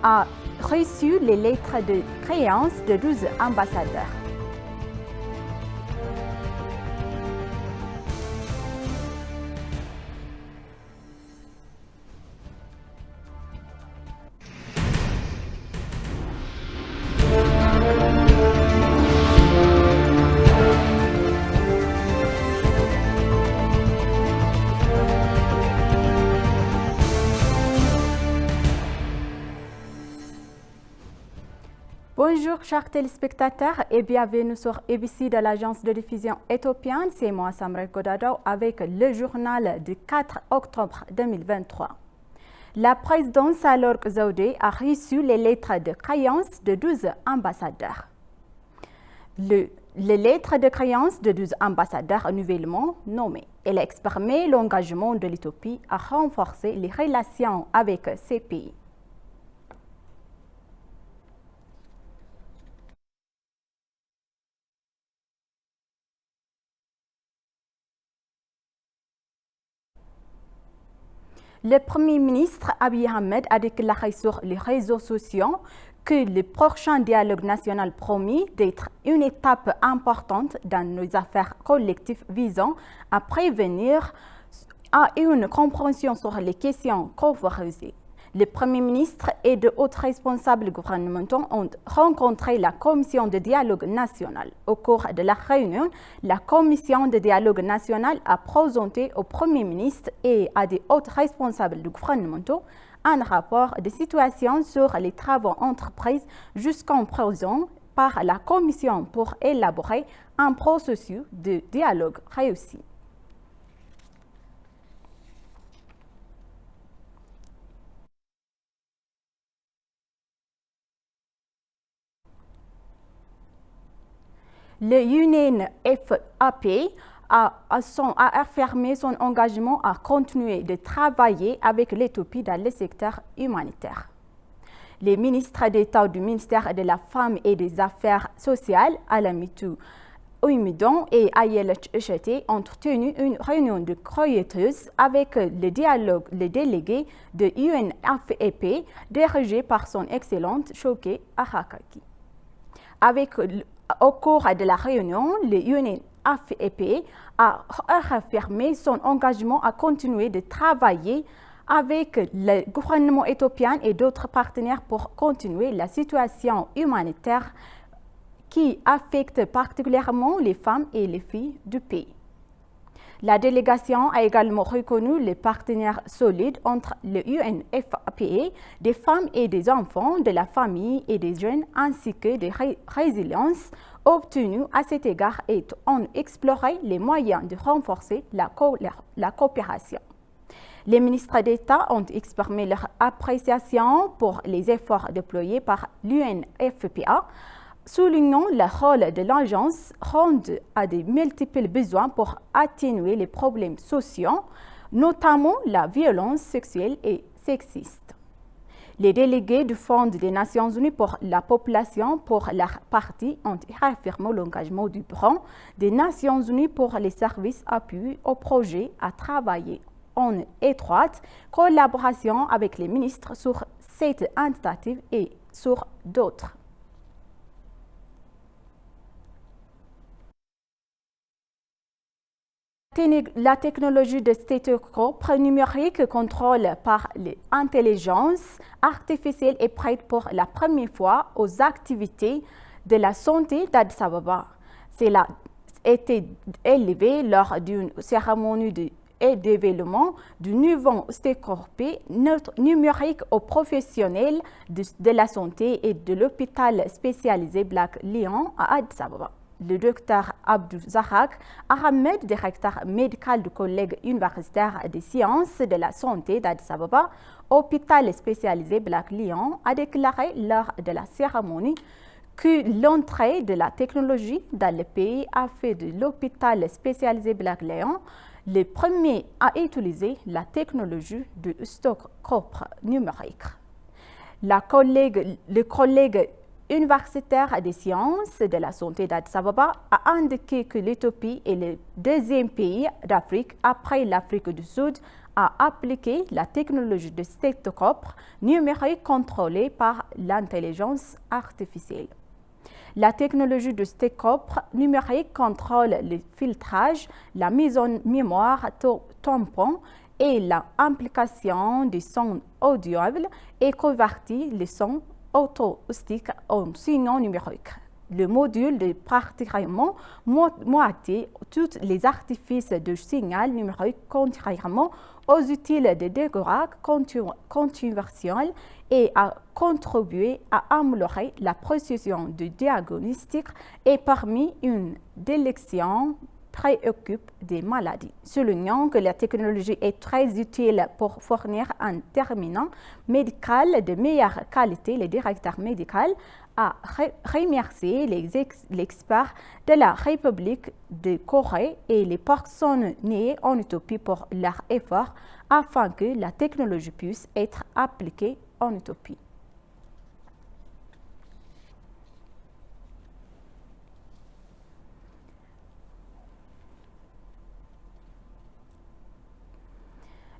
a reçu les lettres de créance de 12 ambassadeurs. Bonjour chers téléspectateurs et bienvenue sur ABC de l'agence de diffusion éthiopienne. C'est moi Samra Godado avec le journal du 4 octobre 2023. La présidente Sahle-Worq Zawde a reçu les lettres de créance de 12 ambassadeurs. Les lettres de créance de 12 ambassadeurs nouvellement nommés. Elle a exprimé l'engagement de l'Éthiopie à renforcer les relations avec ces pays. Le Premier ministre Abiy Ahmed a déclaré sur les réseaux sociaux que le prochain dialogue national promis d'être une étape importante dans nos affaires collectives visant à prévenir et une compréhension sur les questions controversées. Le Premier ministre et de autres responsables gouvernementaux ont rencontré la Commission de dialogue national. Au cours de la réunion, la Commission de dialogue national a présenté au Premier ministre et à des autres responsables gouvernementaux un rapport de situation sur les travaux entrepris jusqu'en présent par la Commission pour élaborer un processus de dialogue réussi. Le UNFPA a affirmé son engagement à continuer de travailler avec l'Éthiopie dans le secteur humanitaire. Les ministres d'État du ministère de la Femme et des Affaires sociales, Alamitou Ouimidon et Ayel Echete, ont tenu une réunion de courtoisie avec le délégué de UNFPA dirigé par son excellente Shoke Ahakaki. Au cours de la réunion, le UNFPA a réaffirmé son engagement à continuer de travailler avec le gouvernement éthiopien et d'autres partenaires pour continuer la situation humanitaire qui affecte particulièrement les femmes et les filles du pays. La délégation a également reconnu les partenaires solides entre le UNFPA, des femmes et des enfants, de la famille et des jeunes, ainsi que des résiliences obtenues à cet égard et ont exploré les moyens de renforcer la coopération. Les ministres d'État ont exprimé leur appréciation pour les efforts déployés par l'UNFPA, soulignant le rôle de l'agence rendu à de multiples besoins pour atténuer les problèmes sociaux, notamment la violence sexuelle et sexiste. Les délégués du Fonds des Nations Unies pour la population, pour leur partie, ont réaffirmé l'engagement du Bureau des Nations Unies pour les services appui au projet à travailler en étroite collaboration avec les ministres sur cette initiative et sur d'autres. La technologie de stéthoscope numérique contrôlée par l'intelligence artificielle est prête pour la première fois aux activités de la santé d'Addis Ababa. Cela a été élevé lors d'une cérémonie de développement du nouveau stéthoscope numérique aux professionnels de la santé et de l'hôpital spécialisé Black Lion à Addis Ababa. Le docteur Abdou Zahak Ahmed, directeur médical du collège universitaire des sciences de la santé d'Addis Ababa, hôpital spécialisé Black Lion, a déclaré lors de la cérémonie que l'entrée de la technologie dans le pays a fait de l'hôpital spécialisé Black Lion le premier à utiliser la technologie de stéthoscope numérique. Le collègue universitaire des sciences de la santé d'Addis Ababa a indiqué que l'Éthiopie est le deuxième pays d'Afrique après l'Afrique du Sud à appliquer la technologie de stéthoscope numérique contrôlée par l'intelligence artificielle. La technologie de stéthoscope numérique contrôle le filtrage, la mise en mémoire tampon et l'implication du son audible et convertit les sons acoustiques en signaux numériques. Le module de pratiquement moitié tous les artifices de signal numérique contrairement aux outils de décodage controversiels et a contribué à améliorer la précision du diagnostic et permis une détection préoccupe des maladies. Soulignant que la technologie est très utile pour fournir un terminant médical de meilleure qualité, le directeur médical a remercié les experts de la République de Corée et les personnes nées en Éthiopie pour leurs efforts afin que la technologie puisse être appliquée en Éthiopie.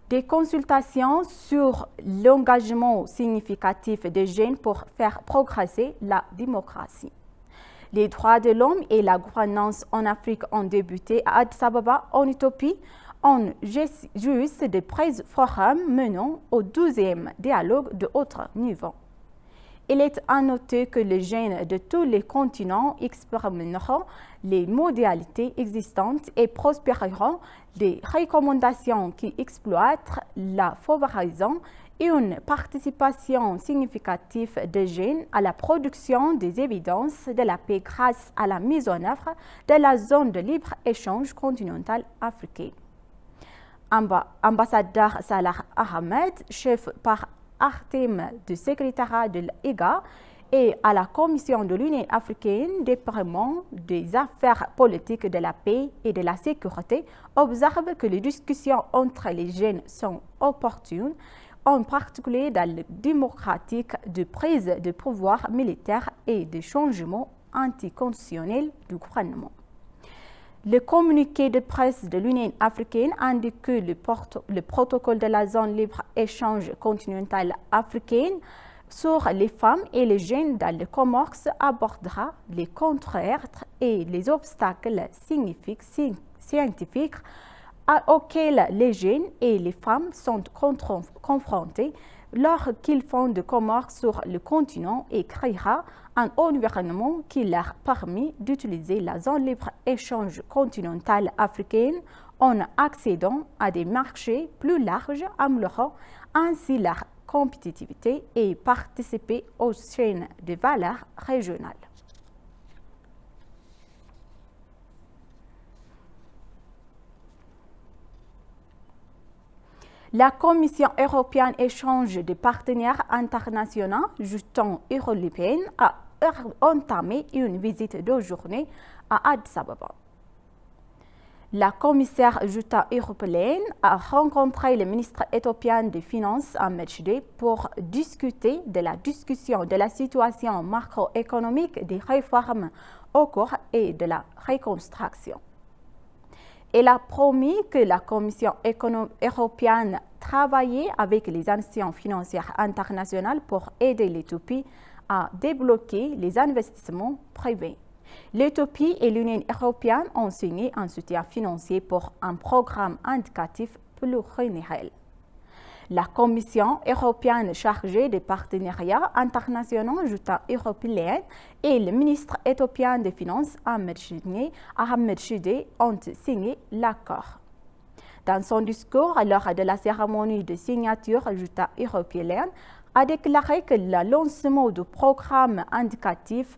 Des consultations sur l'engagement significatif des jeunes pour faire progresser la démocratie. Les droits de l'homme et la gouvernance en Afrique ont débuté à Addis Ababa, en Éthiopie, en juillet de presse forum menant au 12e dialogue de haut niveau. Il est à noter que les jeunes de tous les continents expérimenteront les modalités existantes et prospéreront des recommandations qui exploitent la favorisant et une participation significative des jeunes à la production des évidences de la paix grâce à la mise en œuvre de la zone de libre-échange continentale africaine. Ambassadeur Salah Ahmed, chef par intérim du secrétariat de l'IGA et à la Commission de l'Union africaine des Département des affaires politiques de la paix et de la sécurité, observe que les discussions entre les jeunes sont opportunes, en particulier dans le démocratique de prise de pouvoir militaire et de changements anticonstitutionnels du gouvernement. Le communiqué de presse de l'Union africaine indique que le protocole de la zone libre-échange continentale africaine sur les femmes et les jeunes dans le commerce abordera les contraintes et les obstacles scientifiques auxquels les jeunes et les femmes sont confrontés lorsqu'ils font du commerce sur le continent et créera un environnement qui leur permet d'utiliser la zone libre-échange continentale africaine en accédant à des marchés plus larges, améliorant ainsi leur compétitivité et participer aux chaînes de valeur régionales. La Commission européenne échange des partenaires internationaux justement européens a entamé une visite de journée à Addis Ababa. La commissaire Jutta européenne a rencontré le ministre éthiopien des Finances Ahmed Shide pour discuter de la situation macroéconomique, des réformes au cours et de la reconstruction. Elle a promis que la Commission européenne travaillait avec les institutions financières internationales pour aider l'Éthiopie à débloquer les investissements privés. L'Éthiopie et l'Union européenne ont signé un soutien financier pour un programme indicatif pluriannuel. La Commission européenne chargée des partenariats internationaux Jutta européenne et le ministre éthiopien des Finances Ahmed Shide ont signé l'accord. Dans son discours lors de la cérémonie de signature, Jutta européenne a déclaré que le lancement du programme indicatif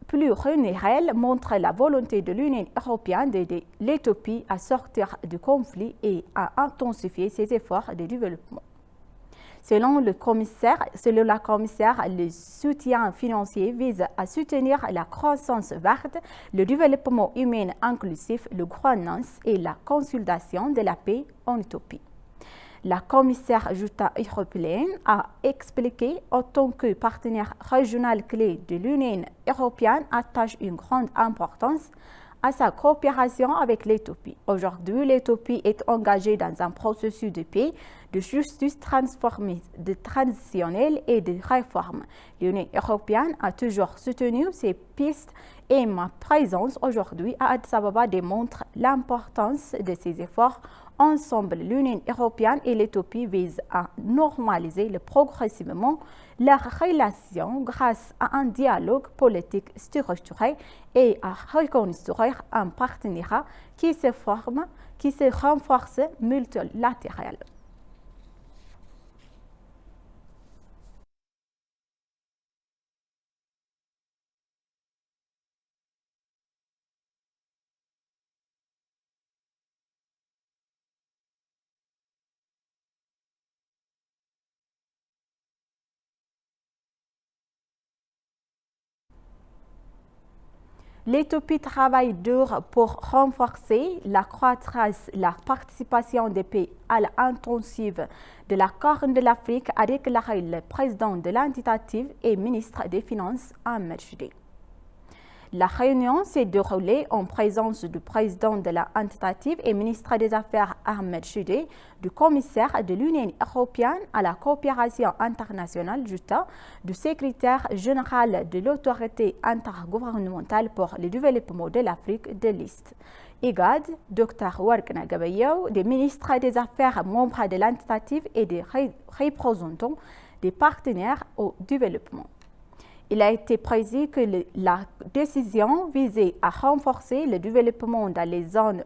pluriannuel montre la volonté de l'Union européenne d'aider l'Éthiopie à sortir du conflit et à intensifier ses efforts de développement. Selon la commissaire, le soutien financier vise à soutenir la croissance verte, le développement humain inclusif, la gouvernance et la consolidation de la paix en Éthiopie. La commissaire Jutta européenne a expliqué en tant que partenaire régional clé de l'Union européenne attache une grande importance à sa coopération avec l'Éthiopie. Aujourd'hui, l'Éthiopie est engagée dans un processus de paix, de justice transitionnelle et de réforme. L'Union européenne a toujours soutenu ces pistes et ma présence aujourd'hui à Addis Ababa démontre l'importance de ces efforts. Ensemble, l'Union européenne et l'Éthiopie visent à normaliser progressivement leurs relations grâce à un dialogue politique structuré et à reconstruire un partenariat qui se renforce multilatéral. L'Éthiopie travaille dur pour renforcer la participation des pays à l'intensive de la Corne de l'Afrique, a déclaré le président de l'entité et ministre des Finances, Ahmed Shidé. La réunion s'est déroulée en présence du président de l'entité et ministre des Affaires Ahmed Shidé, du commissaire de l'Union européenne à la coopération internationale JUTA, du secrétaire général de l'autorité intergouvernementale pour le développement de l'Afrique de l'Est, IGAD, Dr Warkna Gabayou, des ministres des Affaires membres de l'entité et des représentants des partenaires au développement. Il a été précisé que la décision visait à renforcer le développement dans les zones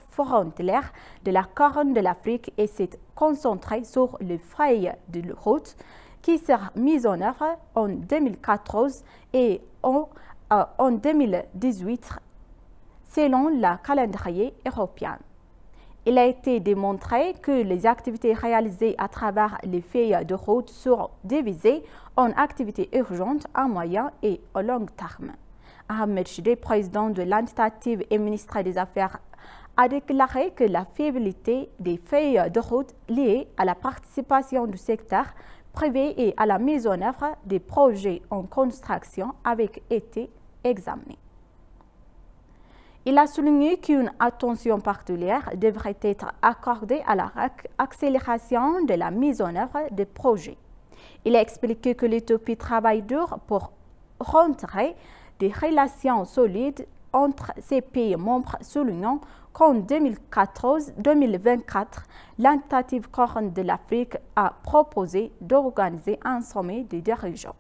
frontalières de la Corne de l'Afrique et s'est concentrée sur les feuilles de route qui sera mise en œuvre en 2014 et en 2018 selon le calendrier européen. Il a été démontré que les activités réalisées à travers les feuilles de route seront divisées en activités urgentes à moyen et à long terme. Ahmed Shidé, président de l'entité et ministre des Affaires, a déclaré que la fiabilité des feuilles de route liées à la participation du secteur privé et à la mise en œuvre des projets en construction avait été examinée. Il a souligné qu'une attention particulière devrait être accordée à l'accélération de la mise en œuvre des projets. Il a expliqué que l'Éthiopie travaille dur pour rentrer des relations solides entre ses pays membres, soulignant qu'en 2014-2024, l'entité Corne de l'Afrique a proposé d'organiser un sommet des dirigeants.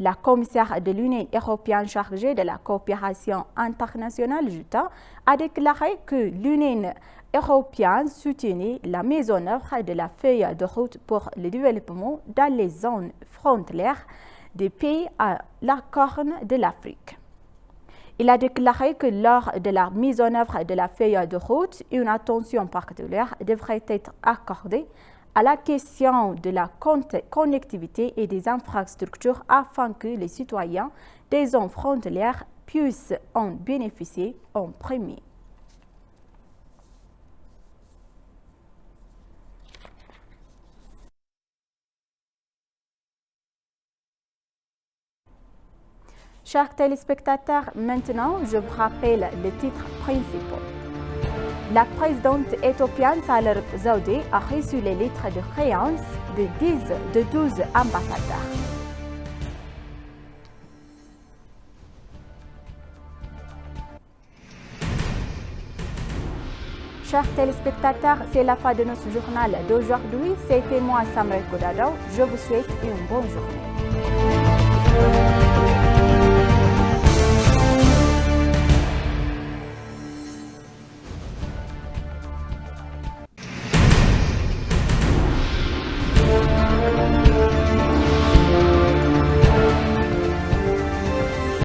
La commissaire de l'Union européenne chargée de la coopération internationale, JUTA, a déclaré que l'Union européenne soutenait la mise en œuvre de la feuille de route pour le développement dans les zones frontalières des pays à la Corne de l'Afrique. Il a déclaré que lors de la mise en œuvre de la feuille de route, une attention particulière devrait être accordée à la question de la connectivité et des infrastructures afin que les citoyens des zones frontalières puissent en bénéficier en premier. Chers téléspectateurs, maintenant je vous rappelle les titres principaux. La présidente éthiopienne Sahle Zawde a reçu les lettres de créance de 12 ambassadeurs. Chers téléspectateurs, c'est la fin de notre journal d'aujourd'hui. C'était moi, Samret Godado. Je vous souhaite une bonne journée.